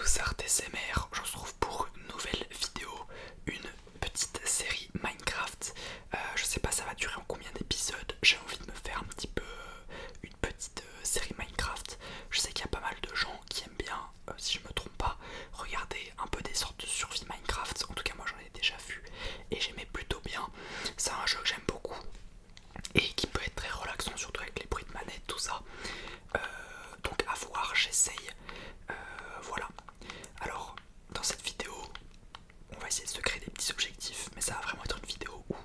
tous, ArtSMR, je se retrouve pour une nouvelle vidéo, une petite série Minecraft. Je sais pas ça va durer en combien d'épisodes, j'ai envie de me faire un petit peu une petite série Minecraft. Je sais qu'il y a pas mal de gens qui aiment bien, si je me trompe pas, regarder un peu des sortes de survie Minecraft. En tout cas moi j'en ai déjà vu et j'aimais plutôt bien. C'est un jeu que j'aime beaucoup et qui peut être très relaxant, surtout avec les bruits de manette, tout ça. Donc à voir, j'essaye. Voilà. Alors, dans cette vidéo, on va essayer de se créer des petits objectifs, mais ça va vraiment être une vidéo où,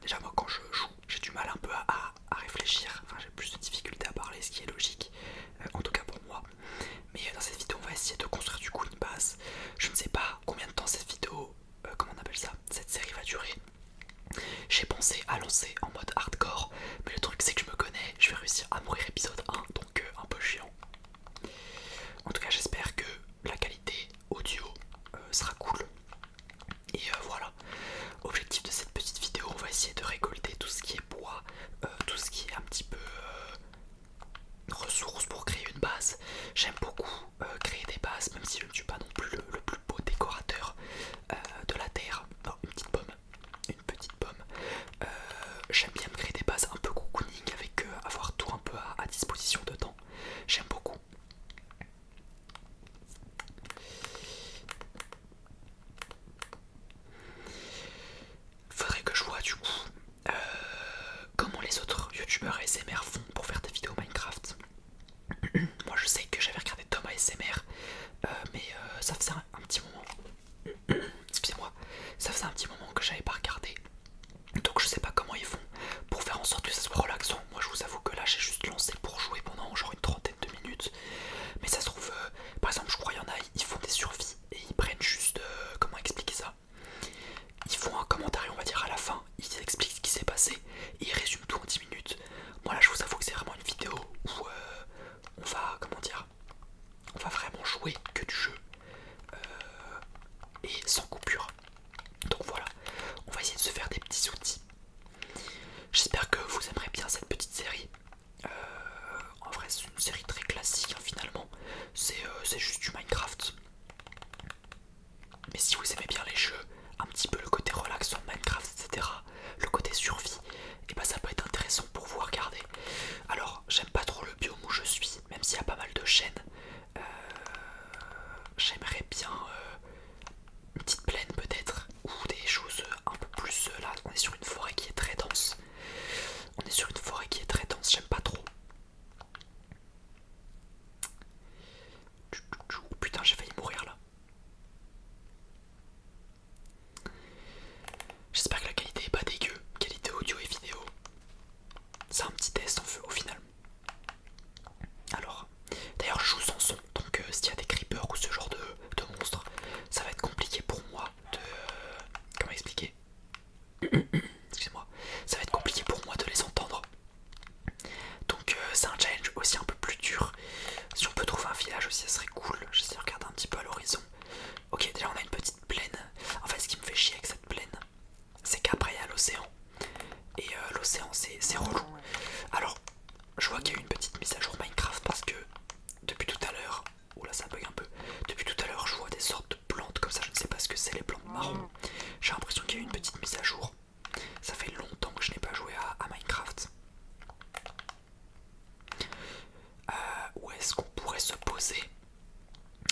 déjà moi quand je joue, j'ai du mal un peu à réfléchir, enfin j'ai plus de difficultés à parler, ce qui est logique, en tout cas pour moi. Mais dans cette vidéo, on va essayer de construire du coup une base. Je ne sais pas combien de temps cette vidéo, comment on appelle ça, cette série va durer. J'ai pensé à lancer en mode hardcore, mais le truc c'est que je me connais, je vais réussir à mourir épisode 1, donc un peu chiant. En tout cas j'espère que la qualité audio sera cool. Et voilà, objectif de cette petite vidéo, on va essayer de récolter tout ce qui est bois, tout ce qui est un petit peu ressources pour créer une base. J'aime beaucoup créer des bases, même si je ne suis pas non plus le plus beau décorateur de la terre. Non, une petite pomme, une petite pomme. J'aime bien me créer des bases un peu cocooning avec avoir tout un peu à disposition dedans. J'aime beaucoup. Faudrait que je vois du coup comment les autres youtubeurs ASMR font pour faire des vidéos Minecraft. Moi je sais que j'avais regardé Tom ASMR, mais ça faisait un petit moment. Excusez-moi, ça faisait un petit moment que j'avais pas regardé. Donc je sais pas comment ils font pour faire en sorte que ça soit relaxant. Moi je vous avoue que là j'ai juste lancé pour jouer pendant genre une trentaine de minutes. Mais ça se trouve, par exemple je crois qu'il y en a, ils font des survies et ils prennent juste, comment expliquer ça, ils font un commentaire on va dire à la fin, ils expliquent ce qui s'est passé et ils résument tout en 10 minutes. Moi là je vous avoue que c'est vraiment une vidéo où on va, comment dire, on va vraiment jouer que du jeu et sans coupure. Donc voilà, on va essayer de se faire des petits outils. J'espère que vous aimerez bien cette petite série. En vrai c'est une série très classique hein, finalement, c'est juste du Minecraft. Mais si vous aimez bien les jeux, un petit peu le côté relaxant de Minecraft, etc., le côté survie, et bah ça peut être intéressant pour vous regarder. Alors j'aime pas trop le biome où je suis, même s'il y a pas mal de chaînes. J'aimerais bien une petite plaine peut-être, ou des choses un peu plus... là on est sur une forêt qui est très dense. On est sur une forêt qui est très dense, j'aime pas trop. Oh putain j'ai failli mourir là. J'espère que la qualité est pas dégueu, qualité audio et vidéo. C'est un petit test au final. Alors, d'ailleurs je joue sans son, donc s'il y a des creepers ou ce genre de monstres, ça va être compliqué pour moi de... comment expliquer? Excusez-moi. Ça va être compliqué pour moi de les entendre. Donc c'est un challenge aussi un peu plus dur. Si on peut trouver un village aussi, ça serait cool. J'essaie de regarder un petit peu à l'horizon. Ok, déjà on a une petite plaine. En fait, ce qui me fait chier avec cette plaine, c'est qu'après il y a l'océan. Et l'océan, c'est relou. Alors, je vois qu'il y a eu une petite mise à jour Minecraft parce que depuis tout à l'heure, oula ça bug un peu. Depuis tout à l'heure, je vois des sortes de plantes comme ça. Je ne sais pas ce que c'est, les plantes marron. J'ai l'impression qu'il y a eu une petite mise à jour. Ça fait longtemps que je n'ai pas joué à Minecraft. Où est-ce qu'on pourrait se poser?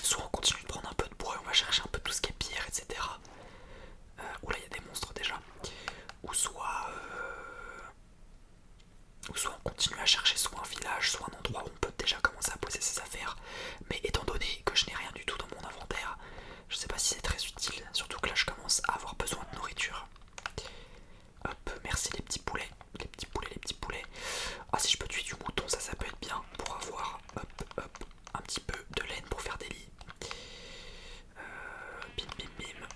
Soit on continue de prendre un peu de bois et on va chercher un peu tout ce qui est pierre, etc. Oula, il y a des monstres déjà. Ou soit on continue à chercher soit un village, soit un endroit où on peut déjà commencer à poser ses affaires. Mais étant donné que je n'ai rien du tout dans mon inventaire, je sais pas si c'est très utile. Surtout que là je commence à avoir besoin de nourriture. Hop, merci les petits poulets. Les petits poulets, les petits poulets. Ah si je peux tuer du mouton, ça peut être bien pour avoir hop, un petit peu de laine pour faire des lits. Bim bim bim.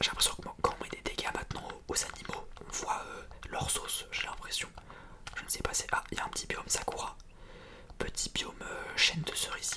J'ai l'impression que quand on met des dégâts maintenant aux animaux, on voit leur sauce, j'ai l'impression. Je ne sais pas, c'est... Ah, il y a un petit biome Sakura. Petit biome chaîne de cerisier.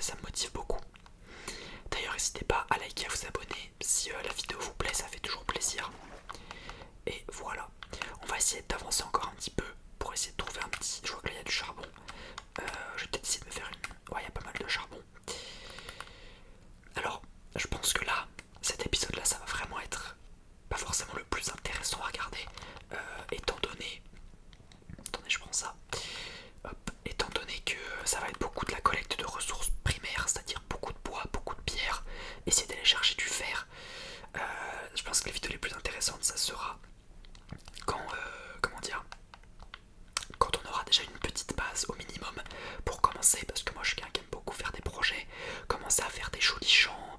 ça me motive beaucoup. D'ailleurs n'hésitez pas à liker, à vous abonner si la vidéo vous plaît, ça fait toujours plaisir. Et voilà, on va essayer d'avancer encore un petit peu pour essayer de trouver un petit... Je vois que là il y a du charbon. Je vais peut-être essayer de me faire une... Ouais, il y a pas mal de charbon. Alors, je pense que là, cet épisode là, ça va vraiment être pas forcément le plus intéressant à regarder, étant donné... Attendez, je prends ça. Hop, étant donné que ça va être beaucoup de la collecte de ressources primaires, c'est-à-dire beaucoup de bois, beaucoup de pierres, essayer d'aller chercher du fer. Je pense que les vidéos les plus intéressantes, ça sera quand, comment dire, quand on aura déjà une petite base au minimum pour commencer, parce que moi je suis quelqu'un qui aime beaucoup faire des projets, commencer à faire des jolis champs,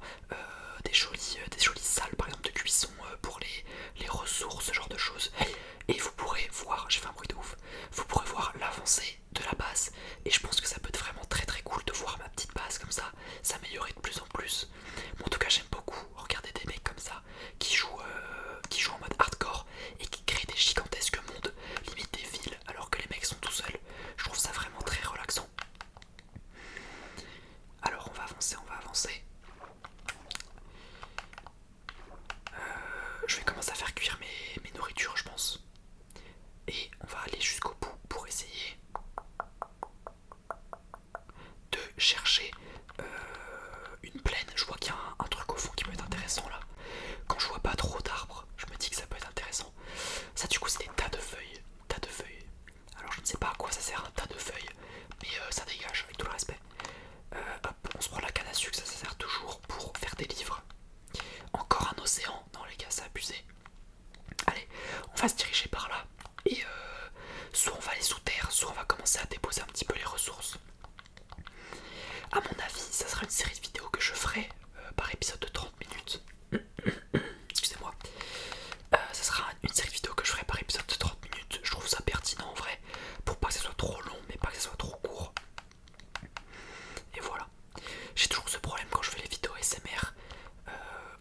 des jolies salles par exemple de cuisson pour les ressources, ce genre de choses. Et vous pourrez voir, j'ai fait un bruit de ouf, vous pourrez voir l'avancée de la base. Et je pense que ça peut être vraiment très très cool de voir ma petite base comme ça s'améliorer de plus en plus. Bon, en tout cas j'aime beaucoup regarder des mecs comme ça qui jouent en mode hardcore et qui créent des gigantesques mondes, limite des villes, alors que les mecs sont tout seuls. Je trouve ça vraiment très relaxant. Alors on va avancer, je vais commencer à faire cuire mes nourritures, je pense. Et on va aller jusqu'au bout pour essayer de chercher une plaine. Je vois qu'il y a un truc au fond qui peut être intéressant là. Quand je vois pas trop d'arbres, je me dis que ça peut être intéressant. Ça du coup c'est des tas de feuilles. Alors je ne sais pas à quoi ça sert un tas de feuilles, mais ça dégage avec tout le respect. Hop, on se prend la canne à sucre, ça sert toujours pour faire des livres. Encore un océan, non les gars c'est abusé. Allez, on va se diriger par là. Et soit on va aller sous terre, soit on va commencer à déposer un petit peu les ressources. A mon avis, ça sera une série de vidéos que je ferai par épisode de 30 minutes. Excusez-moi. Ça sera une série de vidéos que je ferai par épisode de 30 minutes. Je trouve ça pertinent en vrai, pour pas que ça soit trop long, mais pas que ça soit trop court. Et voilà. J'ai toujours ce problème quand je fais les vidéos SMR.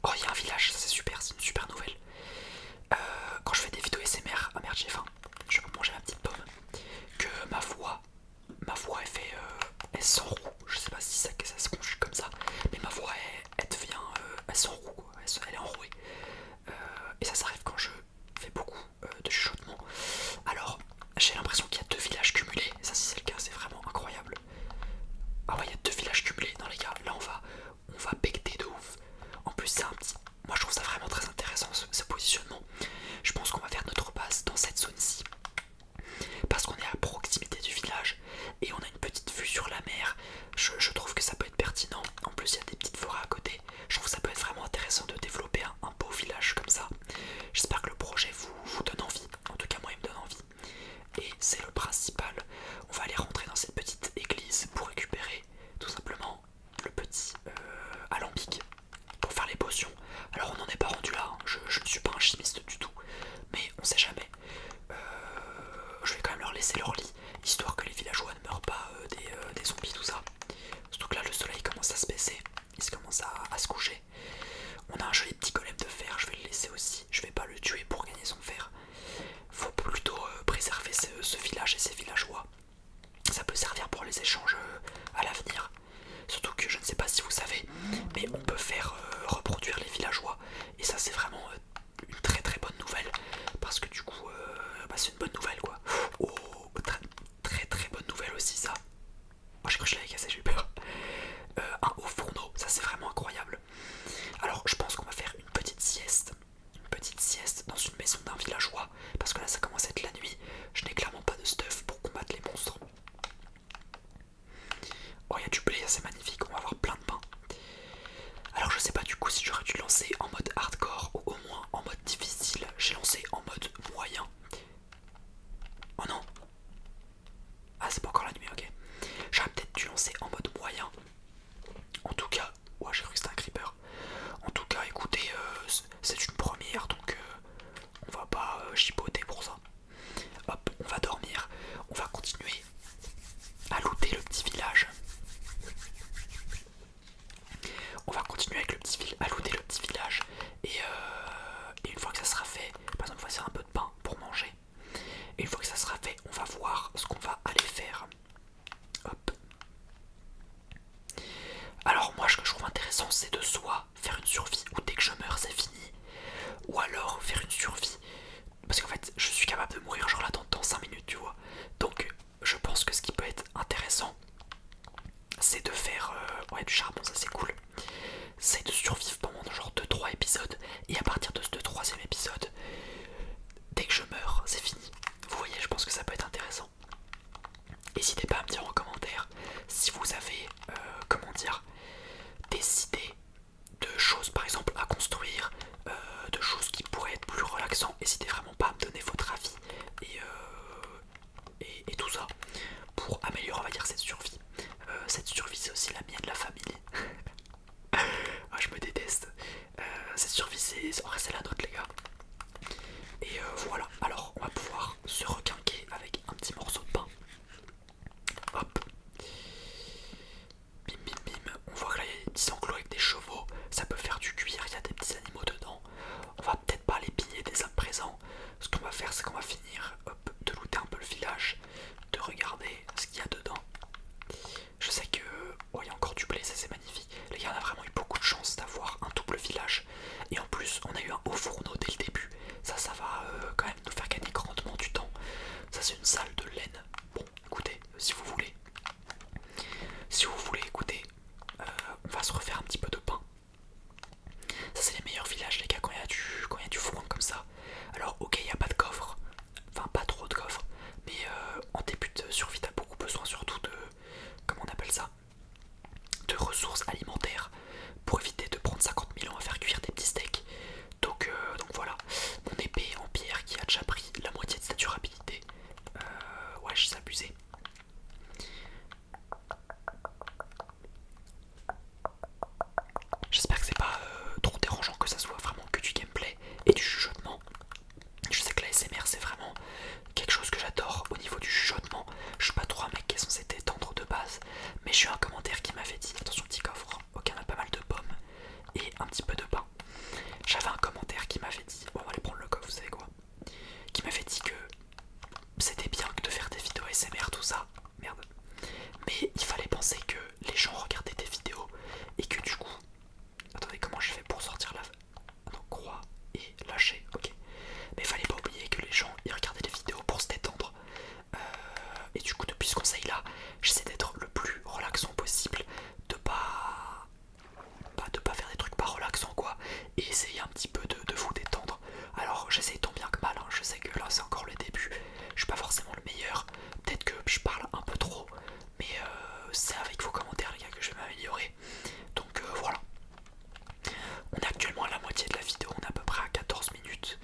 Oh, il y a un village, ça c'est super, c'est une super nouvelle. Quand je fais des vidéos SMR, ah merde j'ai faim, je vais manger ma petite pomme, que ma voix elle s'enroue, je sais pas si ça se conjugue comme ça, mais ma voix elle devient, elle s'enroue quoi, elle est enrouée, et ça arrive quand je fais beaucoup de chuchotement. Alors j'ai l'impression qu'il y a 2 villages cumulés, ça si c'est le cas c'est vraiment incroyable. Ah ouais, il y a 2 villages cumulés, non les gars, là on va becter de ouf. En plus c'est un petit, moi je trouve ça vraiment très intéressant ce positionnement. Je pense qu'on va faire notre base dans cette zone-ci, parce qu'on est à proximité du village et on a une petite vue sur la mer. Je trouve que ça peut être pertinent. En plus il y a des petites forêts à côté. Je trouve que ça peut être vraiment intéressant de développer un beau village comme ça. J'espère que le projet vous donne envie. En tout cas moi il me donne envie. Et c'est le principal. On va aller rentrer dans cette petite église pour récupérer tout simplement le petit alambic pour faire les potions. Alors on n'en est pas rendu là, hein. Je ne suis pas un chimiste du tout, mais on sait jamais. Je vais quand même leur laisser leur lit, histoire que les villageois ne meurent pas des zombies, tout ça. Surtout que là le soleil commence à se baisser, il commence à se coucher. On a un joli petit golem de fer, je vais le laisser aussi, je vais pas le tuer pour gagner son fer. Faut plutôt préserver ce village et ses villageois. Ça peut servir pour les échanges à l'avenir. Surtout que je ne sais pas si vous savez, mais on peut faire reproduire les villageois. Et ça c'est vraiment une très très bonne nouvelle. Parce que du coup, c'est une bonne nouvelle quoi. Oh, très très très bonne nouvelle aussi ça. Moi j'ai cru que je l'avais cassé, j'ai eu peur. Un haut fourneau, ça c'est vraiment incroyable. Alors je pense qu'on va faire une petite sieste. Une petite sieste dans une maison d'un villageois. Parce que là ça commence à être la nuit. Je n'ai clairement pas de stuff pour combattre les monstres. Oh, il y a du blé, c'est magnifique, on va avoir plein de pain. Alors je sais pas du coup si j'aurais dû lancer en mode hardcore ou au moins en mode difficile. J'ai lancé en mode moyen. Oh non. Ah c'est pas encore la nuit, ok. J'aurais peut-être dû lancer en mode moyen. En tout cas, ouais j'ai cru que c'était un creeper. En tout cas écoutez, c'est une première donc on va pas chipoter pour ça. Hop, on va dormir, on va continuer à looter le petit village. On va continuer avec à looter le petit village et une fois que ça sera fait, par exemple on va faire un peu de pain pour manger. Et une fois que ça sera fait, on va voir ce qu'on va aller faire. Hop. du charbon, ça c'est cool. C'est de survivre pendant genre 2-3 épisodes, et à partir de ce 3e épisode, dès que je meurs, c'est fini. Vous voyez, je pense que ça peut être intéressant. N'hésitez pas à me dire en commentaire si vous avez, comment dire, des idées de choses par exemple à construire, de choses qui pourraient être plus relaxantes. N'hésitez vraiment pas à me donner votre avis et tout ça pour améliorer, on va dire, cette survie. Cette survie, c'est aussi la mienne, la famille. Ah, je me déteste. Cette survie, c'est la nôtre, les gars. Et voilà, alors on va pouvoir se requinquer avec un petit morceau de pain. Hop. Bim bim bim. On voit que là il y a des petits enclos avec des chevaux. Ça peut faire du cuir, il y a des petits animaux dedans. On va peut-être pas les piller dès à présent. Ce qu'on va faire, c'est qu'on va finir de looter un peu le village, de regarder ce qu'il y a dedans. Je sais que... Oh, il y a encore du blé, ça c'est magnifique. Les gars, on a vraiment eu beaucoup de chance d'avoir un double village. Et en plus, on a eu un haut fourneau dès le début. Ça va quand même nous faire gagner grandement du temps. Ça c'est une salle de laine. Bon, écoutez, si vous voulez, écoutez, on va se refaire un petit peu de pain. Ça c'est les meilleurs villages, les gars, quand il y a du foin comme ça. Alors ok, il n'y a pas de coffre, enfin pas trop de coffre, mais en début de survie t'as beaucoup besoin surtout de, comment on appelle ça, de ressources alimentaires pour éviter de prendre 50 000 ans à faire cuire des petits steaks. Donc voilà, mon épée en pierre qui a déjà pris la moitié de sa durabilité. Ouais, je suis abusé. J'espère que c'est pas trop dérangeant, que ça soit vraiment que du gameplay et du chuchotement. Je sais que la SMR c'est vraiment quelque chose que j'adore au niveau du chuchotement. Je suis pas trop un mec qui est censé détendre de base, mais j'ai eu un commentaire qui m'avait dit, attention petit coffre, ok, on a pas mal de pommes et un petit peu de pain. J'avais un commentaire qui m'avait dit, bon on va aller prendre le coffre, vous savez quoi, qui m'avait dit que c'était bien que de faire des vidéos SMR tout ça, merde, mais il fallait penser que les gens regardaient des vidéos et que du coup, attendez, comment je fais pour sortir la... Ah non, croix et lâcher, ok. Mais fallait pas oublier que les gens ils regardaient les vidéos pour se détendre. Et du coup, depuis ce conseil là, j'essaie d'être le plus relaxant possible, de pas faire des trucs pas relaxants quoi, et essayer un petit peu de vous détendre. Alors j'essaie tant bien que mal, hein. Je sais que là c'est encore le début, je suis pas forcément le meilleur, peut-être que je parle un peu trop, mais c'est avec vos commentaires les gars que je vais m'améliorer. Donc voilà. On est actuellement à la moitié de la vidéo, on est à peu près à 14 minutes.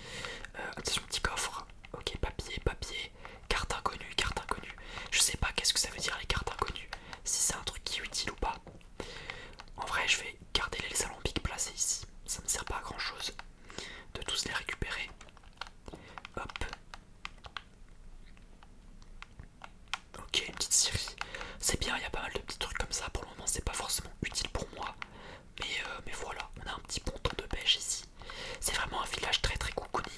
Attention, petit coffre. Ok, papier, papier. Carte inconnue, carte inconnue. Je sais pas qu'est-ce que ça veut dire les cartes inconnues. Si c'est un truc qui est utile ou pas. En vrai, je vais garder les alambics placés ici. Ça me sert pas à grand chose de tous les récupérer. Hop. Ok, une petite scierie. C'est bien, il y a pas mal de petits trucs comme ça. Pour le moment, c'est pas forcément utile pour moi. Mais voilà, on a un petit ponton de pêche ici. C'est vraiment un village très très cocooning.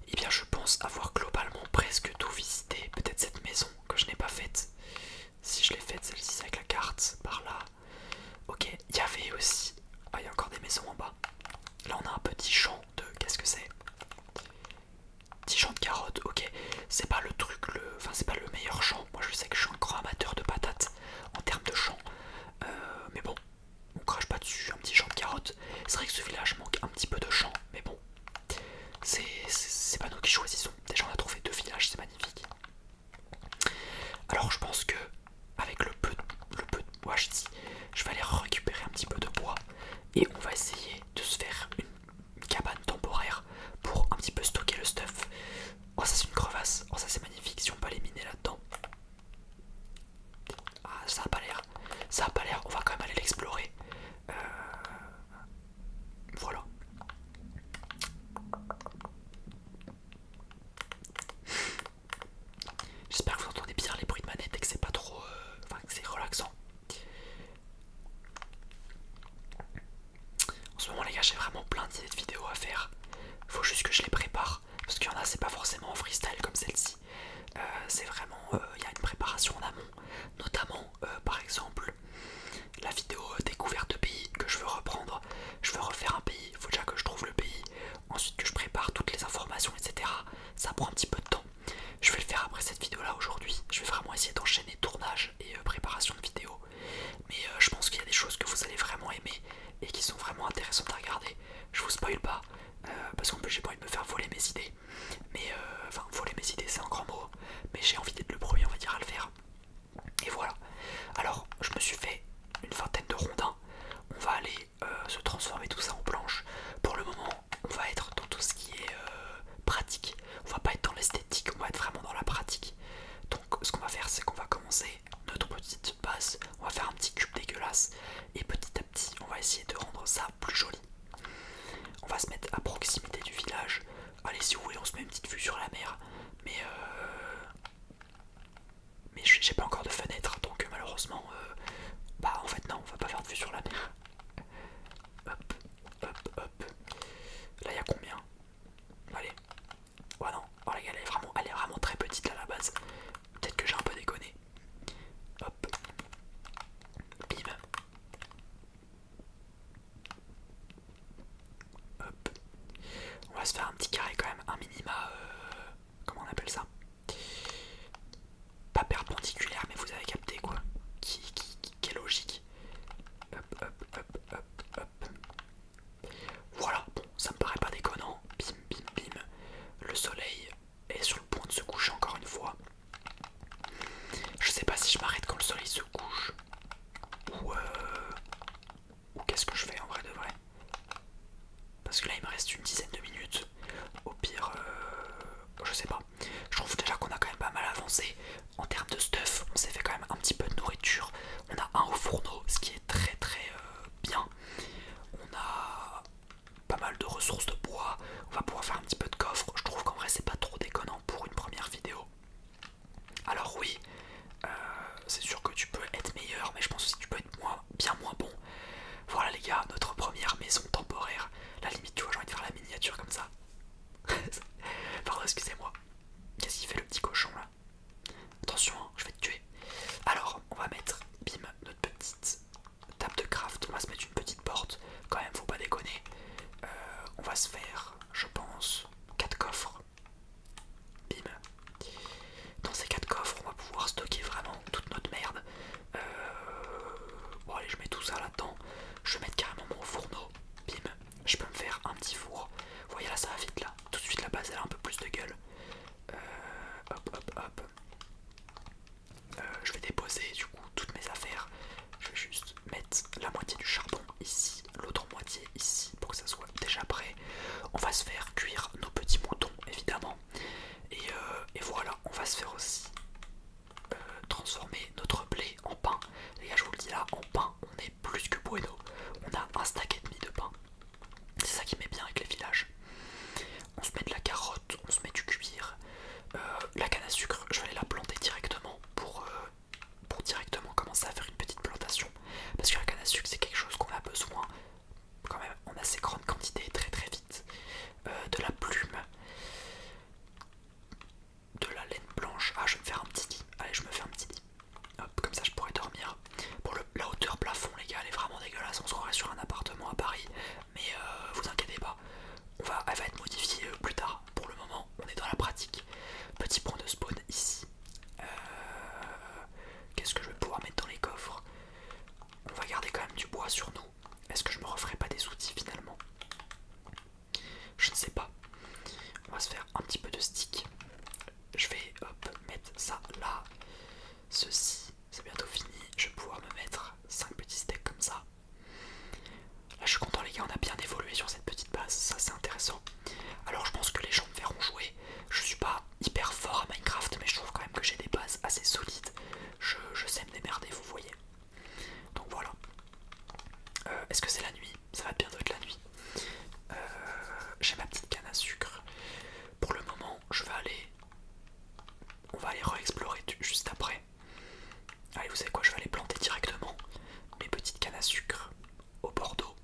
Et bien je pense avoir globalement presque tout visité. Peut-être cette maison que je n'ai pas faite. Si je l'ai faite, celle-ci avec la carte par là. Ok, il y avait aussi... Ah, il y a encore des maisons en bas. Là on a un petit champ de... Qu'est-ce que c'est? Petit champ de carottes, ok. C'est pas le truc, enfin c'est pas le meilleur champ. Moi je sais que je suis un grand amateur de patates en termes de champ. Mais bon, on crache pas dessus, un petit champ de carottes. C'est vrai que ce village manque un petit peu de champ, mais bon, c'est pas nous qui choisissons. Déjà on a trouvé 2 villages, c'est magnifique. Alors je pense que avec le peu de bois, je vais aller récupérer un petit peu de bois et on va essayer de se faire une cabane temporaire pour un petit peu stocker le stuff. Oh, ça c'est une crevasse, oh ça c'est magnifique si on peut aller miner là-dedans. Ah, ça a pas l'air, on va quand même aller l'explorer. Voilà. J'espère que vous entendez bien les bruits de manette et que c'est pas trop... Enfin que c'est relaxant. En ce moment les gars, j'ai vraiment plein d'idées de vidéos à faire. Faut juste que je les prépare. Parce qu'il y en a, c'est pas forcément en freestyle comme celle-ci. C'est vraiment... il y a une préparation en amont. Notamment, par exemple, la vidéo découverte de pays que je veux reprendre. Je veux refaire un pays, il faut déjà que je trouve le pays. Ensuite que je prépare toutes les informations, etc. Ça prend un petit peu de temps. Je vais le faire après cette vidéo là aujourd'hui. Je vais vraiment essayer d'enchaîner tournage et préparation c'est qu'on va commencer notre petite base, on va faire un petit cube dégueulasse et petit à petit on va essayer de rendre ça plus joli. On va se mettre à proximité du village. Allez, si vous voulez on se met une petite vue sur la mer, mais j'ai pas encore de fenêtre, donc malheureusement bah en fait non, on va pas faire de vue sur la mer. Hop, hop, hop. Là il y a combien? Allez. Ouais non, oh la gars elle est vraiment très petite là à la base. Peut-être que j'ai un peu déconné. Hop. Bim. Hop. On va se faire un petit carré quand même, un minima. Comment on appelle ça? Pas perpendiculaire, mais vous avez capté quoi. Qui est logique. Hop, hop, hop, hop, hop. Voilà, bon, ça me paraît pas déconnant. Bim, bim, bim. Le soleil est sur le point de se coucher encore une fois. Je sais pas si je m'arrête quand le soleil se couche ou qu'est-ce que je fais en vrai de vrai. Parce que là il me reste une dizaine de minutes. Au pire, je sais pas. Je trouve déjà qu'on a quand même pas mal avancé. En termes de stuff, on s'est fait quand même un petit peu de nourriture. On a un au fourneau, ce qui est très très bien. On a pas mal de ressources de bois. On va pouvoir faire un petit peu de coffre. Je trouve qu'en vrai c'est pas trop déconnant pour une première vidéo. Alors oui, c'est sûr que tu peux être meilleur, mais je pense aussi que tu peux être bien moins bon. Voilà les gars, notre première maison temporaire. La limite, tu vois, j'ai envie de faire la miniature comme ça. Pardon, excusez-moi. Qu'est-ce qu'il fait le petit cochon là? Attention, hein, je vais te tuer. Alors, on va mettre, bim, notre petite table de craft. On va se mettre une petite porte. Quand même, faut pas déconner. On va se faire, je pense, 4 coffres. Bim. Dans ces 4 coffres, on va pouvoir stocker vraiment toute notre merde. Bon allez, je mets tout ça là-dedans. Je vais mettre carrément mon fourneau. Bim. Je peux me faire un petit four. Vous voyez là, ça va vite là. Tout de suite la base elle a un peu plus de gueule. Hop hop hop. Je vais déposer du coup toutes mes affaires. Je vais juste mettre la moitié du charbon ici, l'autre moitié ici pour que ça soit déjà prêt. On va se faire cuire nos petits moutons évidemment. Et voilà, on va se faire aussi transformer notre blé en pain. Les gars, je vous le dis là, en pain, on est plus que bueno. On a un stack et demi de pain. C'est ça qui met bien avec les villages. On se met de la carotte, on se met du cuir. La canne à sucre, je vais aller la planter directement pour directement commencer à faire une petite plantation. Parce que la canne à sucre, c'est quelque chose qu'on a besoin quand même en assez grande quantité très très vite. De la plume, de la laine blanche. Ah, je vais me faire un petit lit. Allez, je me fais un petit lit. Hop, comme ça je pourrais dormir. Pour la hauteur plafond, les gars, elle est vraiment dégueulasse. On se croirait sur un appartement à Paris. Mais vous inquiétez pas, elle va être modifiée plus tard. Pour le moment, on est dans la pratique. Petit point de spawn ici. Qu'est-ce que je vais pouvoir mettre dans les coffres? On va garder quand même du bois sur nous. Est-ce que je me referai pas des outils finalement? Je ne sais pas. On va se faire un petit peu de stick. Je vais mettre ça là. Ceci, c'est bientôt fini. Je vais pouvoir me mettre 5 petits steaks comme ça. Là je suis content les gars, on a bien évolué sur cette petite base. Ça c'est intéressant. Alors je pense que les gens me verront jouer. Je suis pas hyper fort à Minecraft, mais je trouve quand même que j'ai des bases assez solides. Je sais me démerder, vous voyez. Donc voilà. Est-ce que c'est la nuit? Ça va bientôt être la nuit. J'ai ma petite canne à sucre. Pour le moment, on va aller re-explorer juste après. Allez, vous savez quoi, je vais aller planter directement mes petites cannes à sucre au bord d'eau.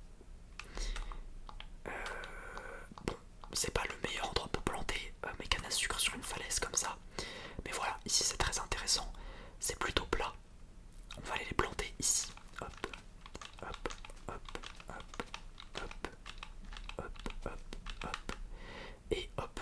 Bon, c'est pas le meilleur endroit pour planter mes cannes à sucre sur une falaise comme ça. Mais voilà, ici c'est très intéressant. C'est plutôt plat. On va aller les planter ici. Hop, hop, hop, hop, hop, hop, hop, hop. Et hop,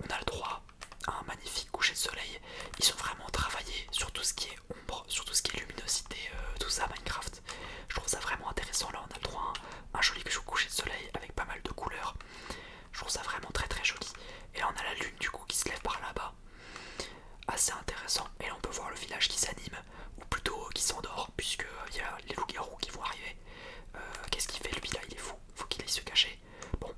on a le droit à un magnifique coucher de soleil. Ils ont vraiment travaillé sur tout ce qui est ombre, sur tout ce qui est luminosité, tout ça Minecraft. Je trouve ça vraiment intéressant. Là on a le droit à un joli coucher de soleil avec pas mal de couleurs. Je trouve ça vraiment très très joli. Et là on a la lune du coup qui se lève par là-bas. Assez intéressant. Et là on peut voir le village qui s'anime, ou plutôt qui s'endort, puisque il y a les loups-garous qui vont arriver. Qu'est-ce qu'il fait lui là? Il est fou, faut qu'il aille se cacher. Bon,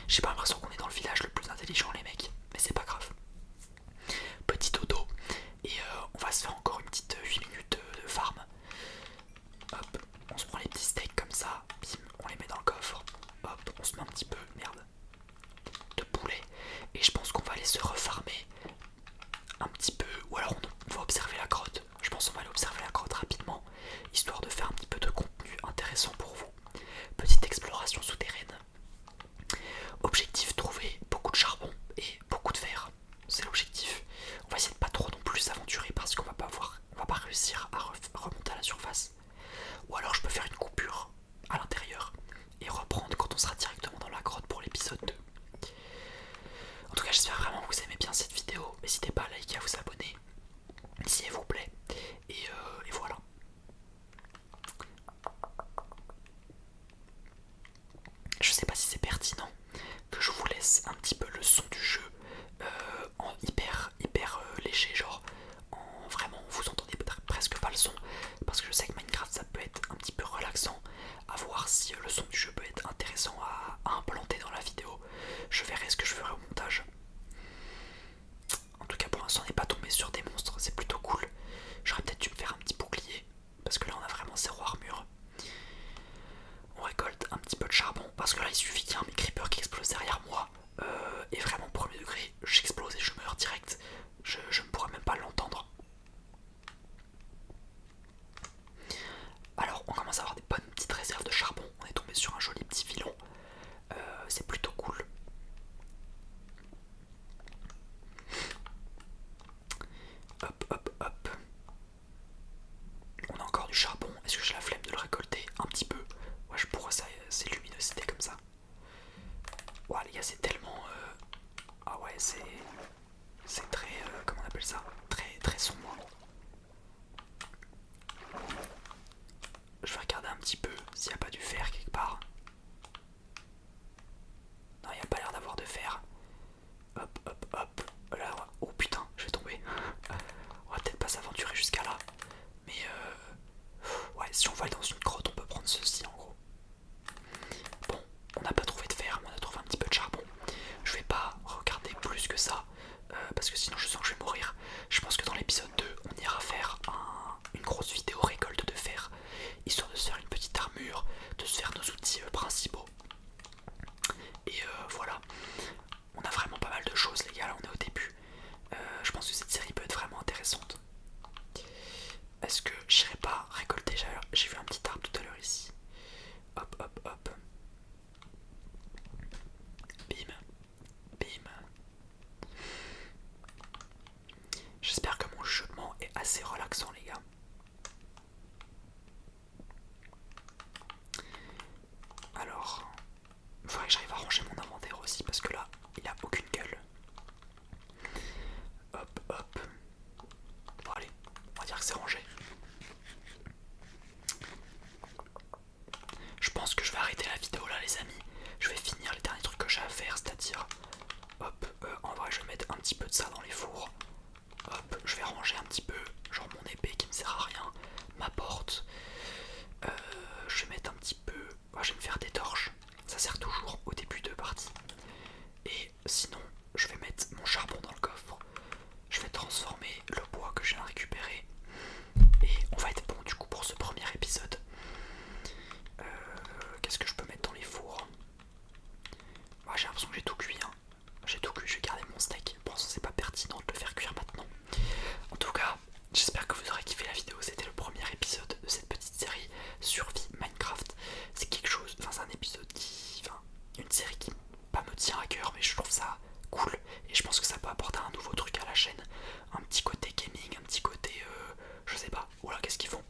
j'ai pas l'impression qu'on est dans le village le plus intelligent les mecs, mais c'est pas grave. Petit dodo, et on va se faire encore une se refarmer un petit peu, ou alors on va observer la grotte. Je pense qu'on va aller observer la grotte rapidement, histoire de faire un petit peu de contenu intéressant pour vous. Petite exploration souterraine. Objectif, trouver beaucoup de charbon et beaucoup de fer. C'est l'objectif. On va essayer de pas trop non plus s'aventurer parce qu'on va pas réussir à remonter à la surface. Ou alors je peux faire une coupure à l'intérieur et reprendre quand on sera directement dans la grotte pour l'épisode 2. En tout cas, j'espère vraiment que vous aimez bien cette vidéo. N'hésitez pas à liker, à vous abonner, s'il vous plaît. Et voilà. Je sais pas si c'est pertinent que je vous laisse un petit peu le son du jeu en hyper léger, genre vraiment vous entendez presque pas le son, parce que je sais que Minecraft ça peut être un petit peu relaxant, à voir si le son du jeu peut être intéressant à implanter dans la vidéo. Je verrai ce que je ferai au montage. En tout cas pour l'instant on n'est pas tombé sur des monstres, c'est plutôt cool. J'aurais peut-être dû me faire un petit bouclier, parce que là on a vraiment zéro armure. On récolte un petit peu de charbon, parce que là il suffit qu'il y ait un creeper qui explose derrière moi, et vraiment premier degré, j'explose et je meurs direct. Je ne pourrais même pas l'entendre. Alors on commence à avoir des bonnes petites réserves de charbon, on est tombé sur un joli petit filon, c'est plutôt cool. Hop hop hop. On a encore du charbon, est-ce que j'ai la flemme de le récolter un petit peu? Ouais, je pourrais, ça, c'est luminosité comme ça. Ouais les gars, c'est tellement... Ah ouais, c'est très... comment on appelle ça? Très sombre. Je vais regarder un petit peu s'il n'y a pas du fer quelque part. Non, il n'y a pas l'air d'avoir de fer. Hop, hop, hop. Là, oh putain, je vais tomber. On va peut-être pas s'aventurer jusqu'à là. Mais ouais, si on va aller dans une grotte, on peut prendre ceci en gros. Bon, on n'a pas trouvé de fer, mais on a trouvé un petit peu de charbon. Je vais pas regarder plus que ça, parce que sinon je sens que je vais mourir. Je pense que dans l'épisode 2, on ira faire une grosse vidéo récolte de fer, histoire de se faire une petite armure, de se faire nos outils principaux. Et voilà, on a vraiment pas mal de choses les gars, là on est au début. Je pense que cette série peut être vraiment intéressante. Est-ce que j'irai pas récolter? J'ai vu un petit arbre tout à l'heure ici. Hop hop hop. Bim. Bim. J'espère que mon chuchotement est assez relaxant les gars. Alors, il faudrait que j'arrive à ranger mon inventaire aussi parce que là, il a aucune gueule. Hop, hop. Bon allez, on va dire que c'est rangé. Je pense que je vais arrêter la vidéo là les amis. Je vais finir les derniers trucs que j'ai à faire, c'est-à-dire... Hop, en vrai je vais mettre un petit peu de ça dans les fours. Hop, je vais ranger un petit peu, genre mon épée qui me sert à rien, ma porte. Je vais mettre un petit peu... Oh, je vais me faire des torches, ça sert toujours au début de partie. Et sinon, je vais mettre mon charbon dans le coffre. Je vais transformer le bois que je viens de récupérer. Et on va être bon du coup pour ce premier épisode. Qu'est-ce que je peux mettre dans les fours? J'ai l'impression que j'ai tout cuit, hein. J'ai tout cuit, je vais garder mon steak. Pour l'instant c'est pas pertinent de le faire cuire maintenant. En tout cas, j'espère que vous aurez kiffé la vidéo. C'était le premier épisode de cette petite série Survie Minecraft. C'est quelque chose, enfin c'est un épisode qui... Enfin, une série qui pas me tient à cœur, mais je trouve ça cool. Et je pense que ça peut apporter un nouveau truc à la chaîne. Un petit côté gaming, un petit côté... je sais pas, voilà, qu'est-ce qu'ils font?